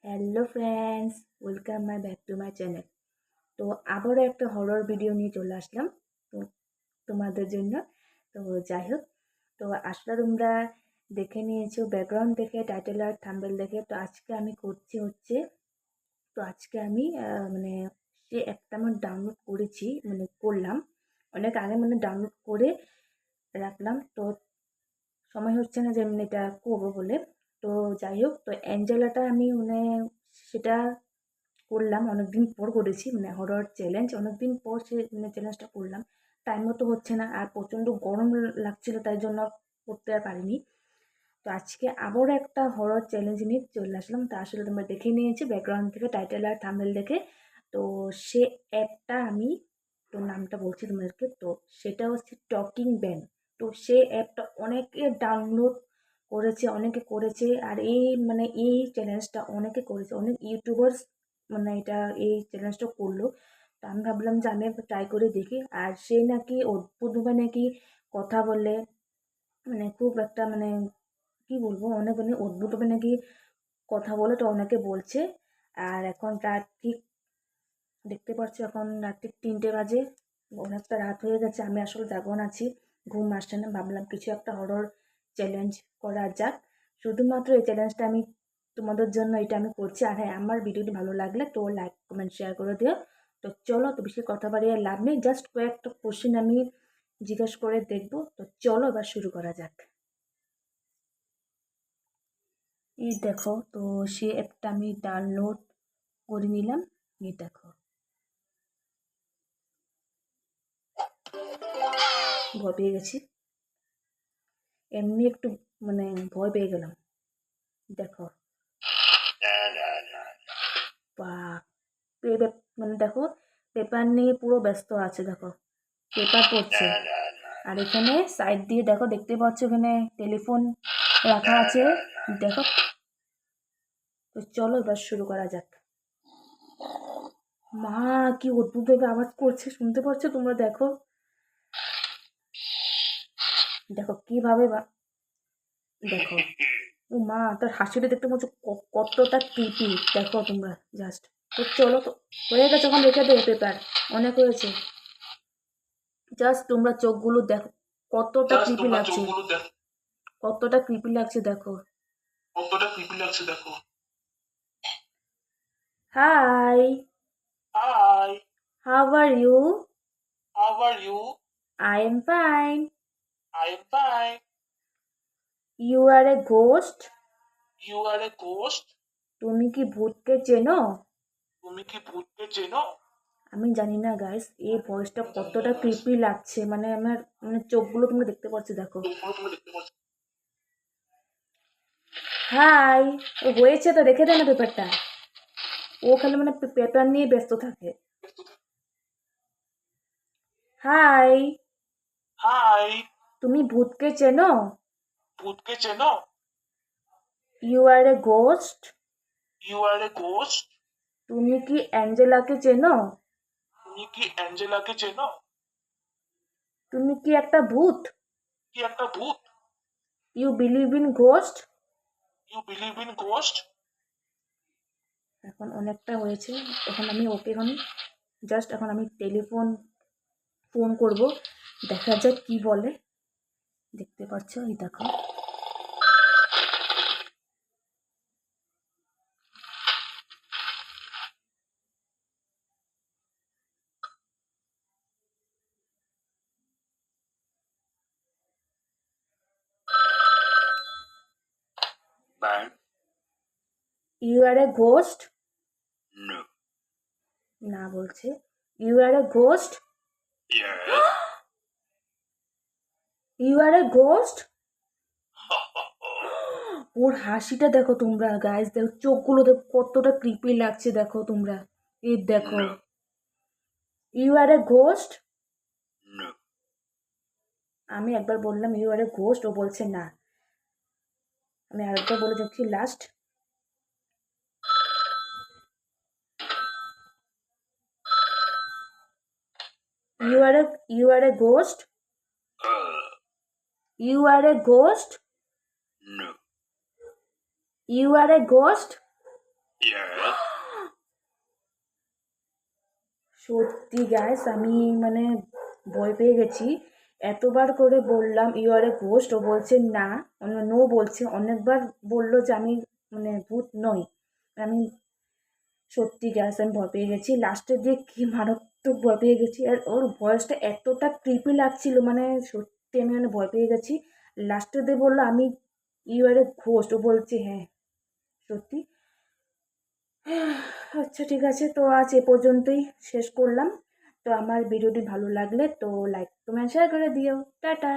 Hello friends, welcome back to my channel. তো আবারও একটা হরর ভিডিও নিয়ে চলে আসলাম তো তোমাদের জন্য। তো যাই হোক, তো আসলে তোমরা দেখে নিয়েছো ব্যাকগ্রাউন্ড দেখে, টাইটেল আর থাম্বনেল দেখে। তো আজকে আমি করছি হচ্ছে, তো আজকে আমি মানে সে একটা আমার ডাউনলোড করেছি, মানে করলাম অনেক আগে, মানে ডাউনলোড করে রাখলাম। তো সময় হচ্ছে না যে আমি এটা করবো বলে। তো যাই হোক, তো অ্যাঞ্জেলাটা আমি মানে সেটা করলাম, অনেকদিন পর করেছি, মানে হরর চ্যালেঞ্জ অনেকদিন পর সে মানে চ্যালেঞ্জটা করলাম। টাইম মতো হচ্ছে না, আর প্রচণ্ড গরম লাগছিল, তাই জন্য করতে আর পারিনি। তো আজকে আবারও একটা হরর চ্যালেঞ্জ নিয়ে চলে আসলাম। তো আসলে তোমরা দেখে নিয়েছি ব্যাকগ্রাউন্ড থেকে, টাইটেল আর থাম্বনেল দেখে। তো সে অ্যাপটা আমি, তো নামটা বলছি তোমাদেরকে। তো সেটা হচ্ছে টকিং ব্যান। তো সে অ্যাপটা অনেকে ডাউনলোড করেছে, অনেকে করেছে, আর এই মানে এই চ্যালেঞ্জটা অনেকে করেছে, অনেক ইউটিউবার্স মানে এটা এই চ্যালেঞ্জটা করলো। তো আমি ভাবলাম যে আমি একবার ট্রাই করে দেখি। আর সে নাকি অদ্ভুতভাবে নাকি কথা বলে, মানে খুব একটা মানে কি বলবো, অনেক মানে অদ্ভুতভাবে নাকি কথা বলে, তো অনেকে বলছে। আর এখন রাত ঠিক দেখতে পাচ্ছি, এখন রাত্রি 3টে বাজে, অনেকটা রাত হয়ে গেছে। আমি আসলে জাগন আছি, ঘুম আসছে না, ভাবলাম কিছু একটা হরর চ্যালেঞ্জ করা যাক। শুধুমাত্র এই চ্যালেঞ্জটা আমি তোমাদের জন্য এটা আমি করছি। আর হ্যাঁ, আমার ভিডিওটি ভালো লাগলে তো লাইক কমেন্ট শেয়ার করে দিও। তো চলো, তো বেশি কথা বাড়িয়ে লাভ নেই, জাস্ট কয়েকটা কোশ্চেন আমি জিজ্ঞেস করে দেখবো। তো চলো এবার শুরু করা যাক। এই দেখো, তো সে অ্যাপটা আমি ডাউনলোড করে নিলাম। এই দেখো, ভয় পেয়ে গেছি, এমনি একটু মানে ভয় পেয়ে গেলাম। দেখো, বা মানে দেখো, পেপার নিয়ে পুরো ব্যস্ত আছে, দেখো পেপার পড়ছে। আর এখানে সাইড দিয়ে দেখো, দেখতে পাচ্ছ এখানে টেলিফোন রাখা আছে, দেখো। তো চলো এবার শুরু করা যাক। মা, কি অদ্ভুতভাবে আওয়াজ করছে, শুনতে পাচ্ছ তোমরা? দেখো দেখো কিভাবে দেখো, ও মা, তার হাসিটা দেখতে পাচ্ছ কতটা ক্রিপি, দেখো তোমরা জাস্ট। তো চলো, তো হয়ে গেছে, এখন রেখে দেবো পেপার, অনেক হয়েছে। জাস্ট তোমরা চোখগুলো দেখো, কতটা ক্রিপি লাগছে, কতটা ক্রিপি লাগছে দেখো। Hi, Hi, how are you? how are you? I am fine. I am fine. You are a ghost? You are a ghost? তুমি কি ভূতকে চেনো? তুমি কি ভূতকে চেনো? আমি জানি না গাইস, এই ভয়েসটা কতটা ক্রিপি লাগছে, মানে আমার মানে চোখগুলো তোমরা দেখতে পাচ্ছ, দেখো। তুমি দেখতে পাচ্ছ? হাই, ও হয়েছে তো, রেখে দে না পেপারটা। ও খালি মানে পেপার নিয়ে ব্যস্ত থাকে। হাই, হাই, তুমি ভূতকে চেনো? ভূতকে চেনো? You are a ghost? You are a ghost? তুমি কি অ্যাঞ্জেলাকে চেনো? তুমি কি অ্যাঞ্জেলাকে চেনো? তুমি কি একটা ভূত? কি একটা ভূত? You believe in ghost? You believe in ghost? এখন অনেকটা হয়েছে, এখন আমি ওকে, এখন জাস্ট এখন আমি ফোন করব, দেখা যাক কি বলে। দেখতে পাচ্ছ, এই দেখো। You are a ghost? No. না বলছে। You are a ghost? Yes. You are a ghost? ওর হাসিটা দেখো তোমরা গাইস, দেখো চোখগুলো দেখো কতটা ক্রিপি লাগছে, দেখো তোমরা। এই দেখো, you are a ghost? No. আমি একবার বললাম ইউ আর এ ঘোস্ট, ও বলছে না। আমি আরেকবার বলে দেখছি, last. You are a ghost? You are a ghost? No. You are a ghost? Yes. সত্যি গ্যাস আমি মানে ভয় পেয়ে গেছি। এতবার করে বললাম ইউ আর এ ঘোস্ট, ও বলছে না, নো বলছে, অনেকবার বললো যে আমি মানে ভূত নই। আমি সত্যি গ্যাস আমি ভয় পেয়ে গেছি, লাস্টের দিয়ে কি মারাত্মক ভয় পেয়ে গেছি। আর ওর ভয়েসটা এতটা ক্রিপি লাগছিল, মানে সত্যি আমি মানে ভয় পেয়ে গেছি। লাস্টে দিয়ে বললো আমি ইউ আর এ ঘোস্ট, ও বলছে হ্যাঁ সত্যি। আচ্ছা ঠিক আছে, তো আজ এ পর্যন্তই শেষ করলাম। তো আমার ভিডিওটি ভালো লাগলে তো লাইক কমেন্ট শেয়ার করে দিও। টাটা।